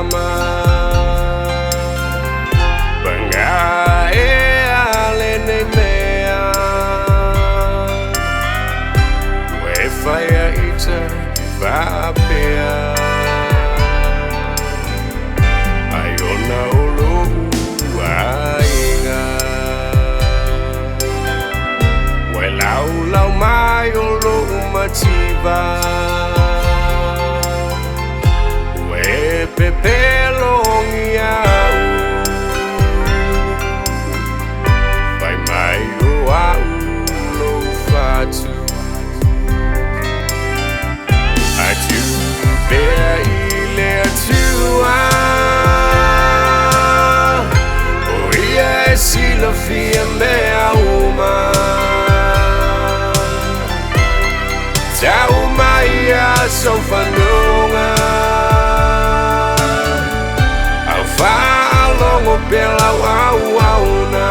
mama Bangae alene mea We faya ita vapea Ayona ulu ainga We lau mai ulu mativa Pepelongia Vai mai o au lo fatu Atu bea ile atua O ia e sila fia mea uma Tau mai a sofanunga Falongo pela wauauna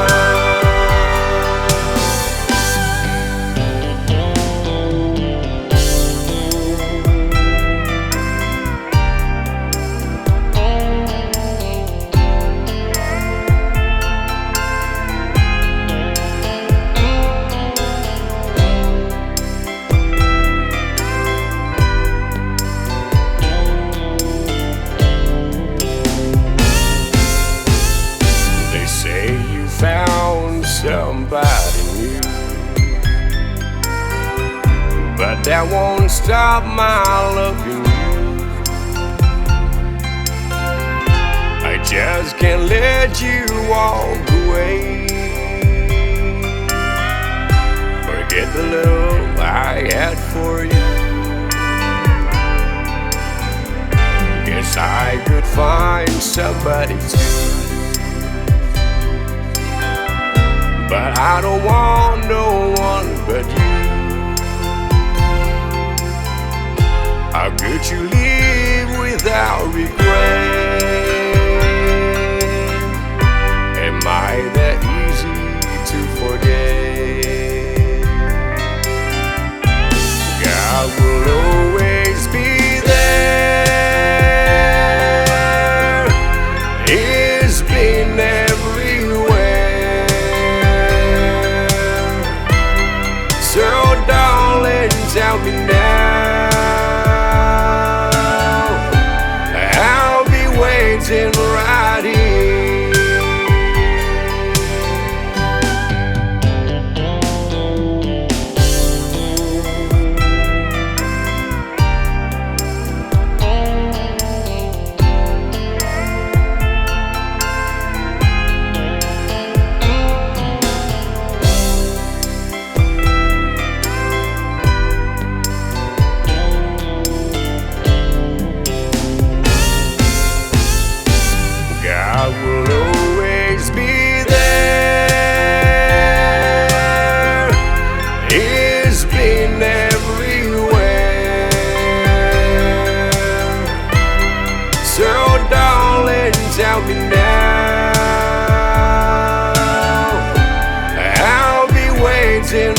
Found somebody new But that won't stop my loving you I just can't let you walk away Forget the love I had for you Guess I could find somebody too But I don't want no one but you How could you live without regret? Am I that easy to forget? God will always be there He's been everywhere So darling, tell me now I'll be waiting right here I will always be there He's been everywhere So darling, tell me now I'll be waiting